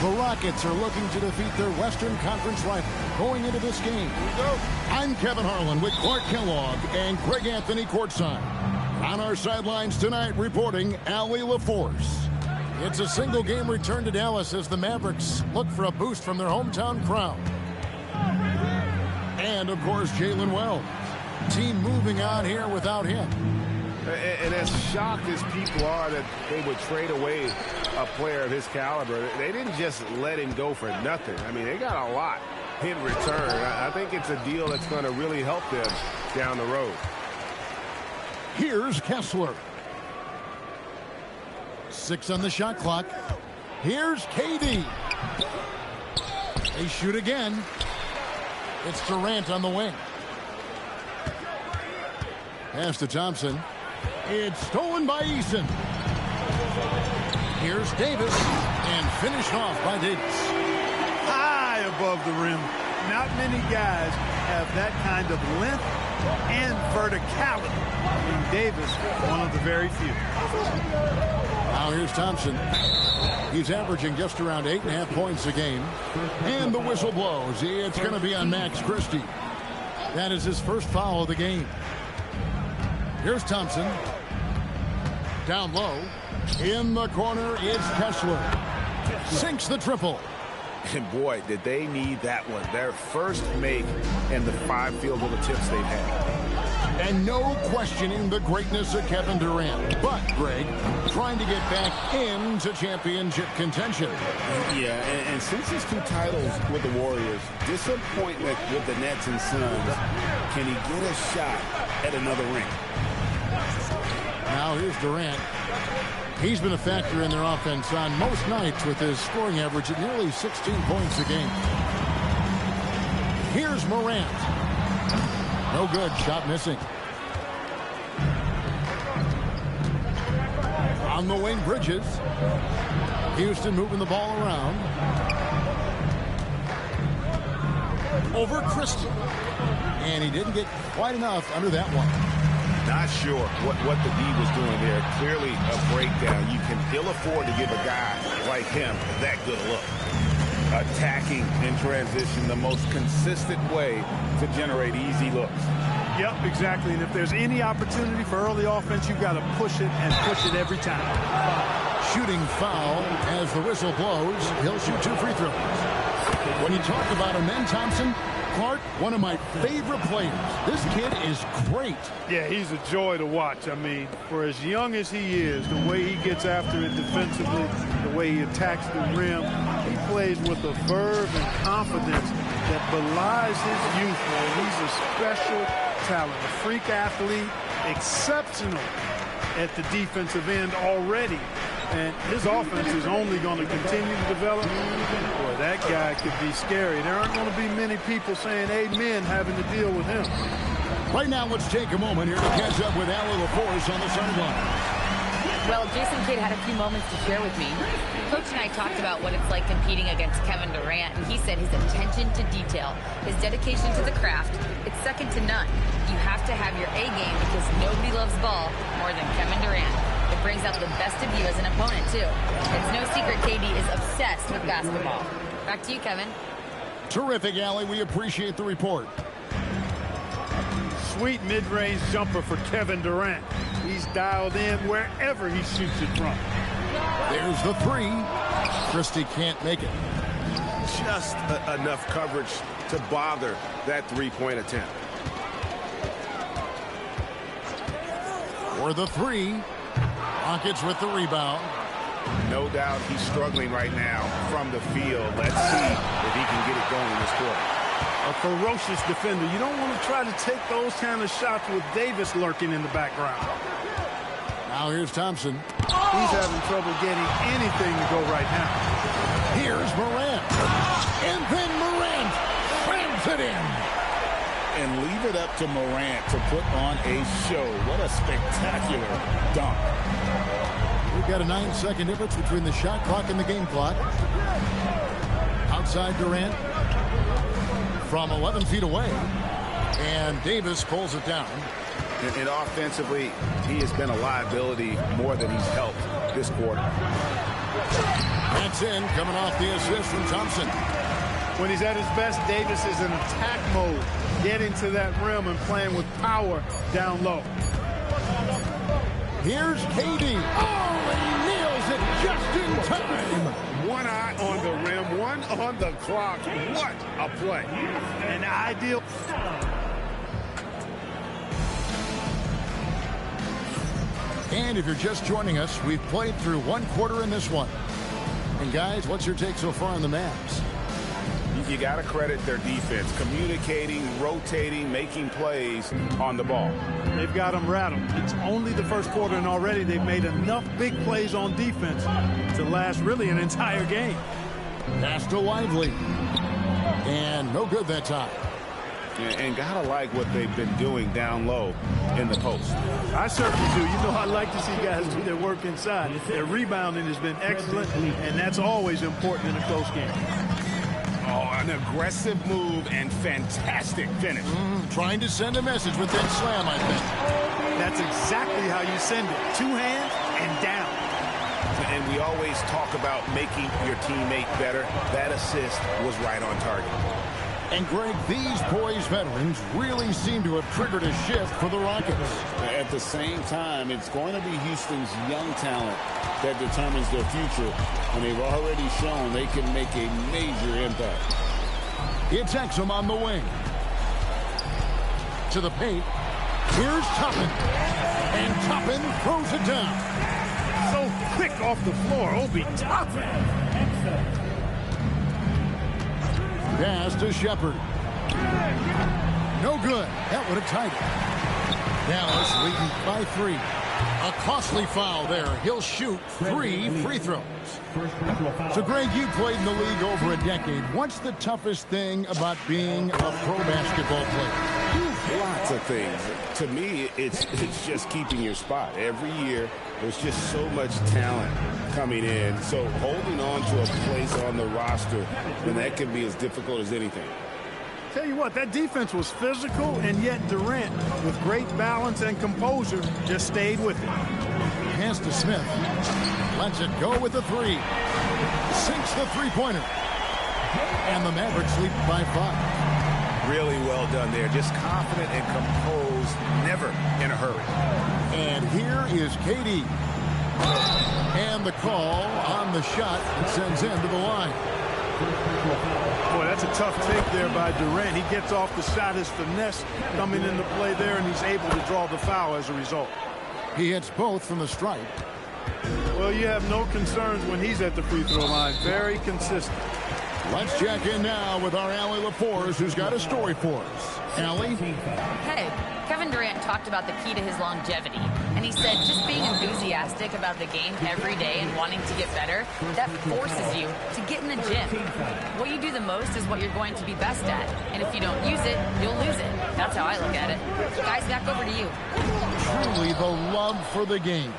The Rockets are looking to defeat their Western Conference rival going into this game. I'm Kevin Harlan with Clark Kellogg and Greg Anthony courtside. On our sidelines tonight reporting Allie LaForce. It's a single game return to Dallas as the Mavericks look for a boost from their hometown crowd. And of course Jalen Wells. Team moving on here without him. And as shocked as people are that they would trade away a player of his caliber, they didn't just let him go for nothing. I mean, they got a lot in return. I think it's a deal that's going to really help them down the road. Here's Kessler. 6 on the shot clock. Here's KD. They shoot again. It's Durant on the wing. Pass to Thompson. It's stolen by Eason. Here's Davis, and finished off by Davis. High above the rim. Not many guys have that kind of length and verticality. And Davis, one of the very few. Now here's Thompson. He's averaging just around 8.5 points a game. And the whistle blows. It's going to be on Max Christie. That is his first foul of the game. Here's Thompson. Down low. In the corner, it's Kessler. Sinks the triple. And boy, did they need that one. Their first make and the 5 field goal attempts they've had. And no questioning the greatness of Kevin Durant. But, Greg, trying to get back into championship contention. Yeah, and since his 2 titles with the Warriors, disappointment with the Nets and Suns, can he get a shot at another ring? Now here's Durant. He's been a factor in their offense on most nights with his scoring average at nearly 16 points a game. Here's Morant. No good. Shot missing. On the wing, Bridges. Houston moving the ball around. Over Christie. And he didn't get quite enough under that one. Not sure what the D was doing there. Clearly a breakdown. You can ill afford to give a guy like him that good look. Attacking in transition, the most consistent way to generate easy looks. Yep, exactly. And if there's any opportunity for early offense, you've got to push it and push it every time. Shooting foul as the whistle blows. He'll shoot 2 free throws. When you talk about him, then Thompson, Clark, one of my favorite players. This kid is great. Yeah, he's a joy to watch. I mean, for as young as he is, the way he gets after it defensively, the way he attacks the rim, he plays with a verve and confidence that belies his youth, man. He's a special talent, a freak athlete, exceptional at the defensive end already. And his offense is only going to continue to develop. Boy, that guy could be scary. There aren't going to be many people saying amen having to deal with him. Right now, let's take a moment here to catch up with Allie LaForce on the sideline. Well, Jason Kidd had a few moments to share with me. Coach and I talked about what it's like competing against Kevin Durant, and he said his attention to detail, his dedication to the craft, it's second to none. You have to have your A game because nobody loves ball more than Kevin Durant. It brings out the best of you as an opponent, too. It's no secret KD is obsessed with basketball. Back to you, Kevin. Terrific, Allie. We appreciate the report. Sweet mid-range jumper for Kevin Durant. He's dialed in wherever he shoots it from. There's the 3. Christie can't make it. Just enough coverage to bother that 3-point attempt. For the 3. Rockets with the rebound. No doubt he's struggling right now from the field. Let's see if he can get it going in this quarter. A ferocious defender. You don't want to try to take those kind of shots with Davis lurking in the background. Now here's Thompson. He's having trouble getting anything to go right now. Here's Morant. And then Morant slams it in. And leave it up to Morant to put on a show. What a spectacular dunk. We've got a 9-second difference between the shot clock and the game clock. Outside Durant from 11 feet away. And Davis pulls it down. And offensively, he has been a liability more than he's helped this quarter. That's in, coming off the assist from Thompson. When he's at his best, Davis is in attack mode, getting to that rim and playing with power down low. Here's KD. Oh, and he nails it just in time. One eye on the rim, one on the clock. What a play. An ideal. And if you're just joining us, we've played through one quarter in this one. And guys, what's your take so far on the Mavs? You got to credit their defense, communicating, rotating, making plays on the ball. They've got them rattled. It's only the first quarter, and already they've made enough big plays on defense to last really an entire game. Pass to Lively. And no good that time. And gotta like what they've been doing down low in the post. I certainly do. You know, I like to see guys do their work inside. Their rebounding has been excellent, and that's always important in a close game. Oh, an aggressive move and fantastic finish. Trying to send a message with that slam, I think. That's exactly how you send it. Two hands and down. And we always talk about making your teammate better. That assist was right on target. And Greg, these boys veterans really seem to have triggered a shift for the Rockets. At the same time, it's going to be Houston's young talent that determines their future, and they've already shown they can make a major impact. It's Exum on the wing. To the paint. Here's Toppin. And Toppin throws it down. So quick off the floor, Obi Toppin. Pass to Shepard. No good. That would have tied it. Dallas leading by 3. A costly foul there. He'll shoot 3 free throws. So, Greg, you played in the league over a decade. What's the toughest thing about being a pro basketball player? Lots of things. To me, it's just keeping your spot. Every year, there's just so much talent coming in. So holding on to a place on the roster, and that can be as difficult as anything. Tell you what, that defense was physical, and yet Durant, with great balance and composure, just stayed with it. Pass to Smith. Lets it go with the 3. Sinks the three-pointer. And the Mavericks lead by 5. Really well done there. Just confident and composed, never in a hurry. And here is KD. And the call on the shot that sends him to the line. Boy, that's a tough take there by Durant. He gets off the shot, his finesse coming into play there, and he's able to draw the foul as a result. He hits both from the stripe. Well, you have no concerns when he's at the free throw line. Very consistent. Let's check in now with our Allie Laforce, who's got a story for us. Allie? Hey, Kevin Durant talked about the key to his longevity, and he said just being enthusiastic about the game every day and wanting to get better, that forces you to get in the gym. What you do the most is what you're going to be best at, and if you don't use it, you'll lose it. That's how I look at it. Guys, back over to you. Truly the love for the game.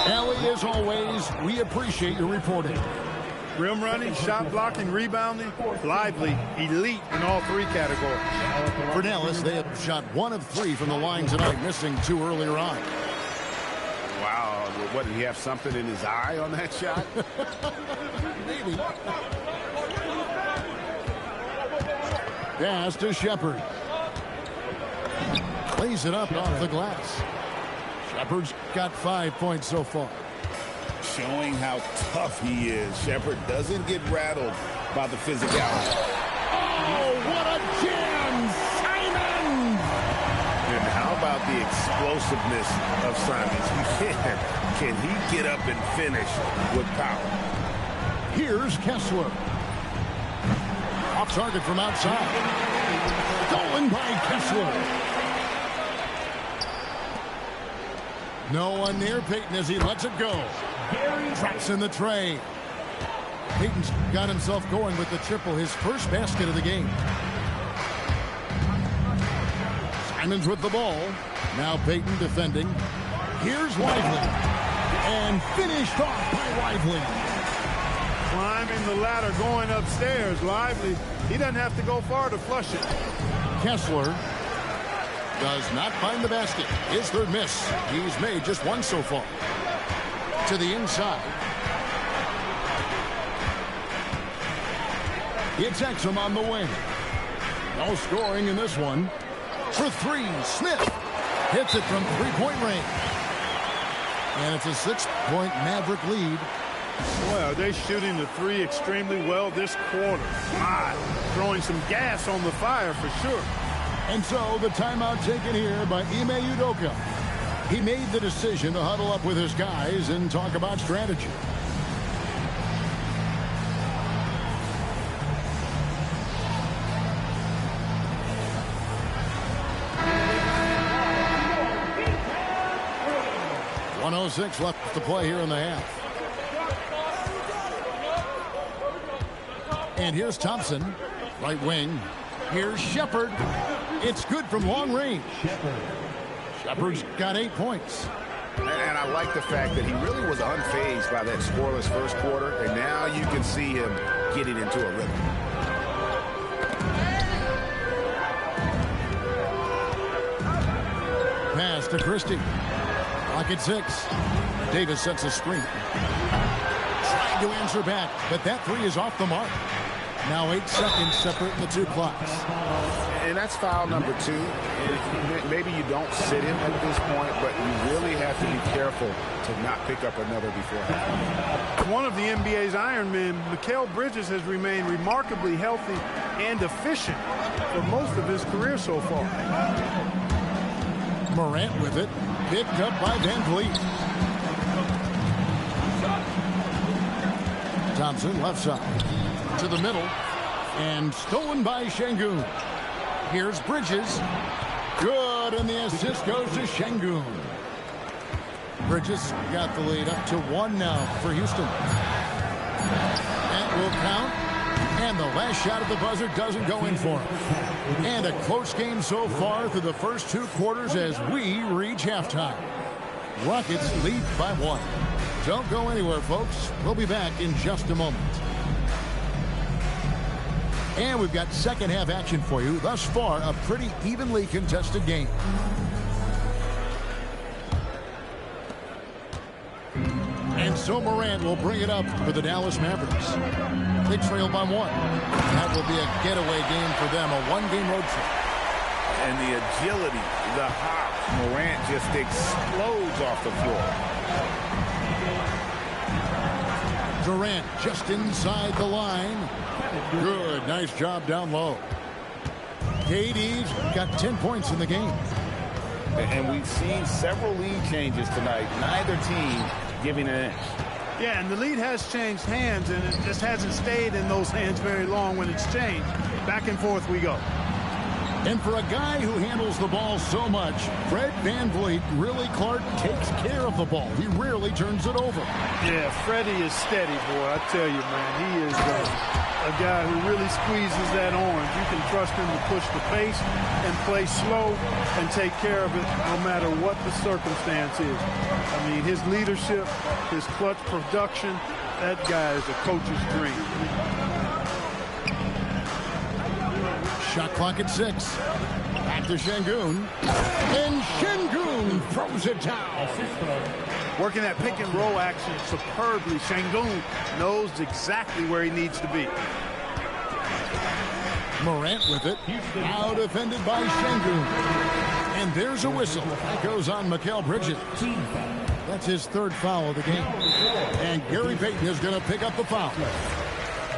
Allie, as always, we appreciate your reporting. Rim running, shot blocking, rebounding, Lively, elite in all 3 categories. For Dallas, they have shot 1 of 3 from the line tonight, missing 2 earlier on. Wow, what, did he have something in his eye on that shot? Maybe. Pass to Shepard. Plays it up off the glass. Shepard's got 5 points so far. Showing how tough he is. Shepard doesn't get rattled by the physicality. Oh, what a jam! Simon! And how about the explosiveness of Simons? Can he get up and finish with power? Here's Kessler. Off target from outside. Stolen by Kessler. No one near Payton as he lets it go. Drops in the tray. Payton's got himself going with the triple, his first basket of the game. Simons with the ball. Now Payton defending. Here's Lively. And finished off by Lively. Climbing the ladder, going upstairs. Lively, he doesn't have to go far to flush it. Kessler does not find the basket. His 3rd miss. He's made just 1 so far. To the inside. It's Exum on the wing. No scoring in this one. For three, Smith hits it from three-point range. And it's a 6-point Maverick lead. Well, they're shooting the three extremely well this quarter. Throwing some gas on the fire for sure. And so the timeout taken here by Ime Udoka. He made the decision to huddle up with his guys and talk about strategy. .106 left to play here in the half. And here's Thompson, right wing. Here's Shepard. It's good from long range. Shepard's got 8 points. And I like the fact that he really was unfazed by that scoreless first quarter, and now you can see him getting into a rhythm. Pass to Christie. Clock at 6. Davis sets a screen. Trying to answer back, but that three is off the mark. Now 8 seconds separating the two clocks. And that's foul number 2. Maybe you don't sit him at this point, but you really have to be careful to not pick up another before half. One of the NBA's Iron Men, Mikal Bridges, has remained remarkably healthy and efficient for most of his career so far. Morant with it. Picked up by Van Vliet. Thompson left side. To the middle. And stolen by Şengün. Here's Bridges. Good, and the assist goes to Şengün. Bridges got the lead up to 1 now for Houston. That will count. And the last shot at the buzzer doesn't go in for him. And a close game so far through the first 2 quarters as we reach halftime. Rockets lead by 1. Don't go anywhere, folks. We'll be back in just a moment. And we've got second half action for you. Thus far, a pretty evenly contested game. And so Morant will bring it up for the Dallas Mavericks. They trail by 1. That will be a getaway game for them, a 1-game road trip. And the agility, the hop, Morant just explodes off the floor. Durant just inside the line. Good, nice job down low. KD's got 10 points in the game. And we've seen several lead changes tonight. Neither team giving an inch. Yeah, and the lead has changed hands, and it just hasn't stayed in those hands very long when it's changed. Back and forth we go. And for a guy who handles the ball so much, Fred VanVleet really, Clark, takes care of the ball. He rarely turns it over. Yeah, Freddie is steady, boy. I tell you, man, he is a guy who really squeezes that orange. You can trust him to push the pace and play slow and take care of it no matter what the circumstance is. I mean, his leadership, his clutch production, that guy is a coach's dream. Shot clock at 6. Back to Şengün. And Şengün throws it down. Working that pick and roll action superbly. Şengün knows exactly where he needs to be. Morant with it. Now defended by Şengün. And there's a whistle. That goes on Mikal Bridges. That's his 3rd foul of the game. And Gary Payton is going to pick up the foul.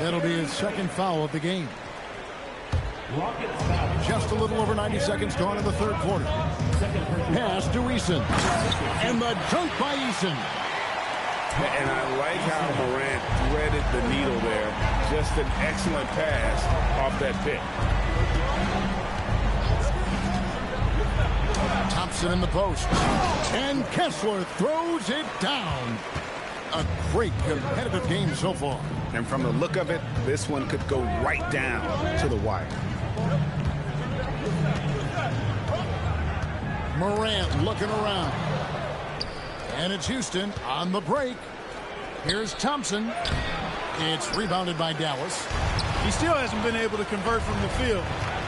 That'll be his 2nd foul of the game. Just a little over 90 seconds gone in the 3rd quarter. Pass to Eason. And the dunk by Eason. And I like how Morant threaded the needle there. Just an excellent pass off that pick. Thompson in the post. And Kessler throws it down. A great competitive game so far. And from the look of it, this one could go right down to the wire. Morant looking around. And it's Houston on the break. Here's Thompson. It's rebounded by Dallas. He still hasn't been able to convert from the field.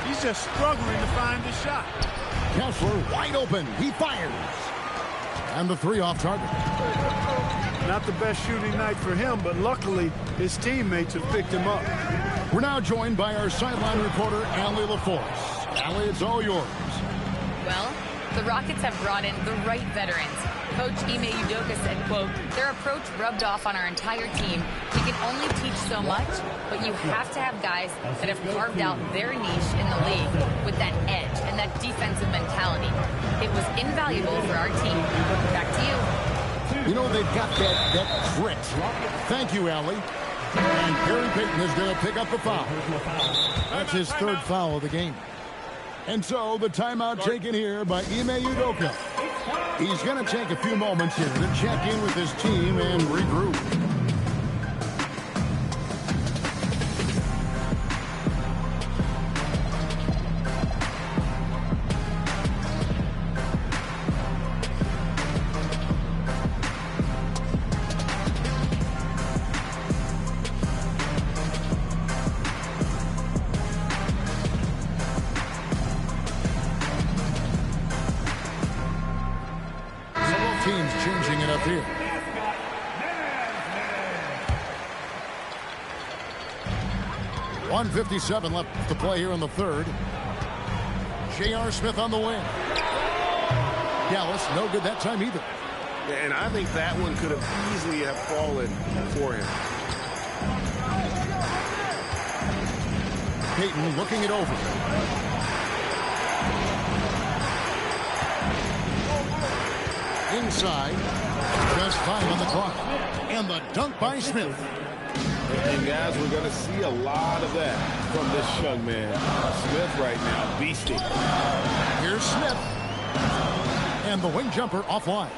He's just struggling to find his shot. Kessler wide open. He fires. And the 3 off target. Not the best shooting night for him, but luckily his teammates have picked him up. We're now joined by our sideline reporter, Allie LaForce. Allie, it's all yours. Well, the Rockets have brought in the right veterans. Coach Ime Udoka said, quote, their approach rubbed off on our entire team. We can only teach so much, but you have to have guys that have carved out their niche in the league with that edge and that defensive mentality. It was invaluable for our team. Back to you. You know, they've got that grit. Thank you, Allie. And Gary Payton is going to pick up the foul. That's his third foul of the game. And so the timeout taken here by Ime Udoka. He's going to take a few moments here to check in with his team and regroup. Teams changing it up here. .157 left to play here in the third. J.R. Smith on the wing. Dallas, no good that time either. And I think that one could have easily have fallen for him. Payton looking it over. Inside, just 5 on the clock. And the dunk by Smith. And guys, we're going to see a lot of that from this young man. Smith right now, beasting. Here's Smith. And the wing jumper offline.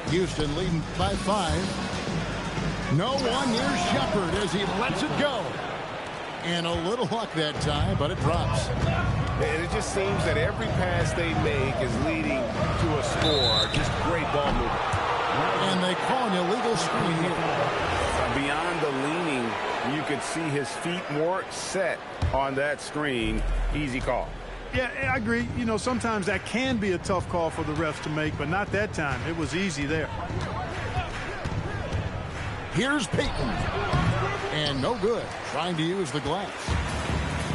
Houston leading by 5. No one near Shepard as he lets it go. And a little luck that time, but it drops. And it just seems that every pass they make is leading to a score. Just great ball movement. And they call an illegal screen here. Beyond the leaning, you could see his feet more set on that screen. Easy call. Yeah, I agree. You know, sometimes that can be a tough call for the refs to make, but not that time. It was easy there. Here's Payton. And no good. Trying to use the glass.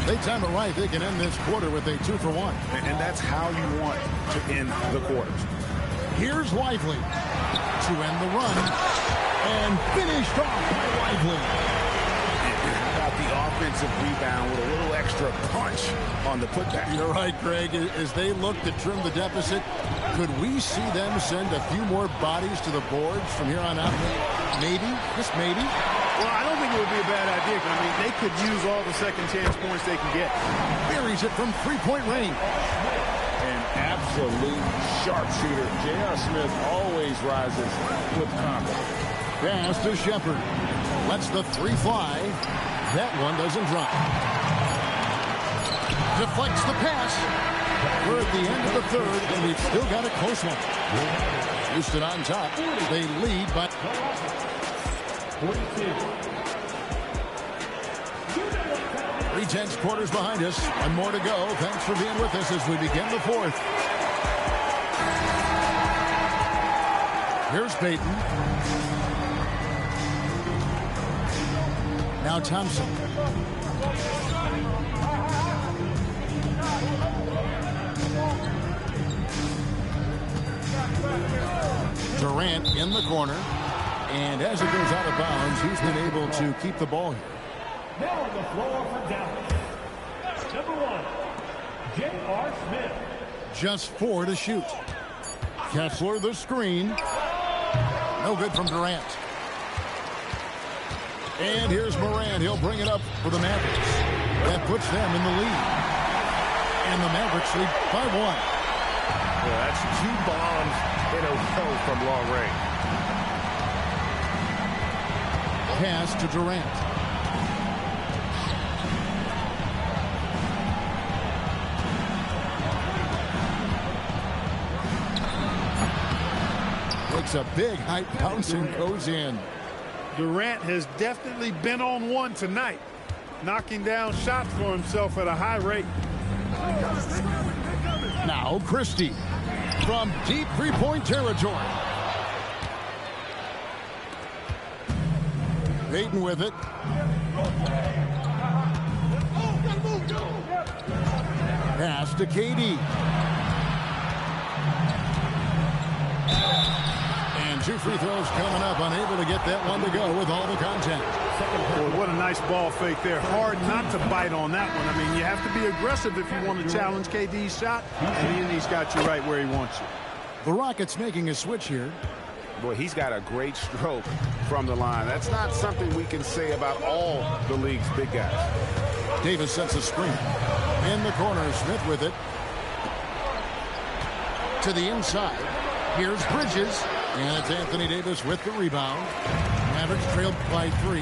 They time it right. They can end this quarter with a 2-for-1. And that's how you want to end the quarters. Here's Lively to end the run. And finished off by Lively. How about the offensive rebound with a little extra punch on the putback? You're right, Greg. As they look to trim the deficit, could we see them send a few more bodies to the boards from here on out? Maybe. Just maybe. Well, I don't think it would be a bad idea. I mean, they could use all the second chance points they can get. Buries it from 3-point range. An absolute sharpshooter. J.R. Smith always rises with confidence. Pass to Shepard. Lets the 3 fly. That one doesn't drop. Deflects the pass. We're at the end of the third, and we've still got a close one. Houston on top. They lead by 42. 3/10 quarters behind us. One more to go. Thanks for being with us as we begin the fourth. Here's Payton. Now Thompson. Durant in the corner. And as it goes out of bounds, he's been able to keep the ball here. Now on the floor for Dallas. Number 1, J.R. Smith. Just 4 to shoot. Kessler the screen. No good from Durant. And here's Moran. He'll bring it up for the Mavericks. That puts them in the lead. And the Mavericks lead by 1. Well, that's 2 bombs in a row from long range. Pass to Durant. Takes a big height bounce and goes in. Durant has definitely been on one tonight, knocking down shots for himself at a high rate. Now Christie from deep 3-point territory. Payton with it. Pass to KD. And 2 free throws coming up. Unable to get that one to go with all the contact. Boy, what a nice ball fake there. Hard not to bite on that one. I mean, you have to be aggressive if you want to challenge KD's shot. And then he's got you right where he wants you. The Rockets making a switch here. Boy, he's got a great stroke from the line. That's not something we can say about all the league's big guys. Davis sets a screen. In the corner, Smith with it. To the inside. Here's Bridges. And it's Anthony Davis with the rebound. Mavericks trailed by 3.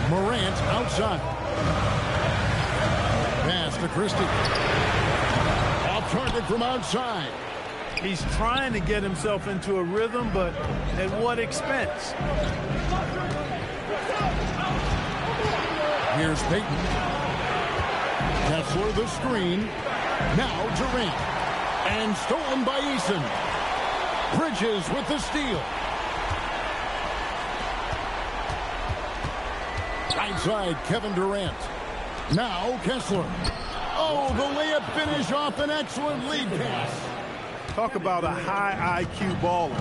Morant outside. Pass to Christie. Off target from outside. He's trying to get himself into a rhythm, but at what expense? Here's Payton. Kessler the screen. Now Durant. And stolen by Eason. Bridges with the steal. Right side, Kevin Durant. Now Kessler. Oh, the layup finish off an excellent lead pass. Talk about a high IQ baller.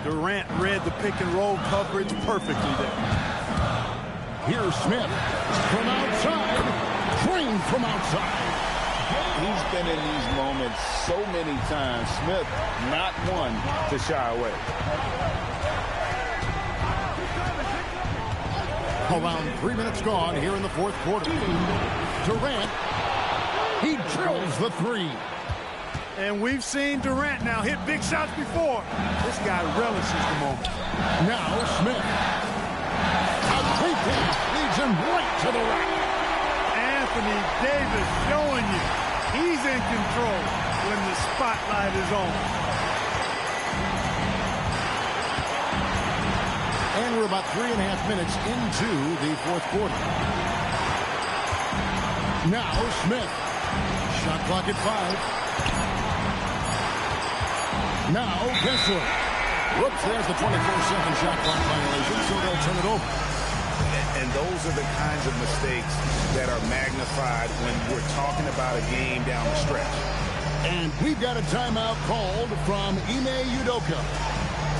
Durant read the pick and roll coverage perfectly there. Here's Smith from outside. Drained from outside. He's been in these moments so many times. Smith, not one to shy away. Around 3 minutes gone here in the fourth quarter. Durant, he drills the 3. And we've seen Durant now hit big shots before. This guy relishes the moment. Now Smith. A quick pass leads him right to the rack. Anthony Davis showing you he's in control when the spotlight is on. And we're about 3.5 minutes into the fourth quarter. Now Smith. Shot clock at 5. Now Kessler. Whoops, there's the 24-second shot clock violation, so they'll turn it over. And those are the kinds of mistakes that are magnified when we're talking about a game down the stretch. And we've got a timeout called from Ime Udoka.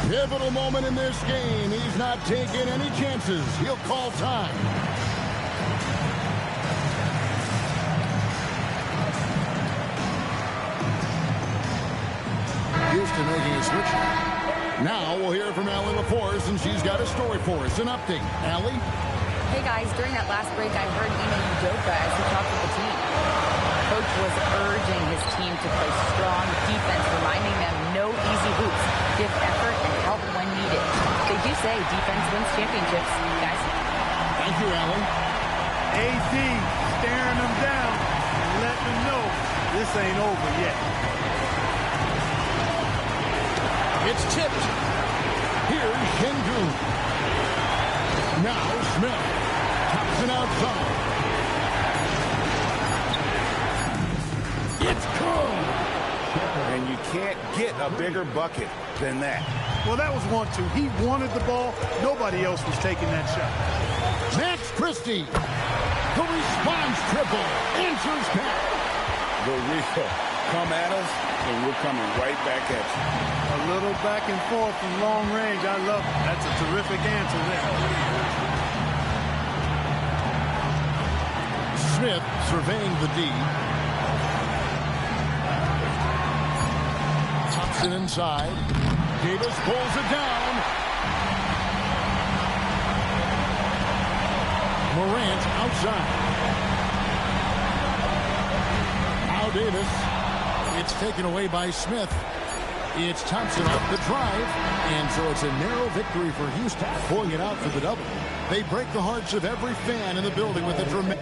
Pivotal moment in this game. He's not taking any chances. He'll call time. Houston making a switch. Now we'll hear from Allie LaForce, and she's got a story for us. An update. Allie? Hey, guys, during that last break, I heard Ime Udoka as he talked with the team. Coach was urging his team to play strong defense, reminding them no easy hoops, give effort, and help when needed. They do say defense wins championships, guys. Thank you, Allie. AD staring them down and letting them know this ain't over yet. It's tipped. Here's Şengün. Now Smith. Thompson outside. It's good. And you can't get a bigger bucket than that. Well, that was 1-2. He wanted the ball. Nobody else was taking that shot. Max Christie. The response triple. Answers back. The real. Come at us, and we're coming right back at you. A little back and forth from long range. I love it. That's a terrific answer there. Smith surveying the D. Thompson inside. Davis pulls it down. Morant outside. Now Davis. It's taken away by Smith. It's Thompson off the drive. And so it's a narrow victory for Houston, pulling it out for the double. They break the hearts of every fan in the building with a dramatic...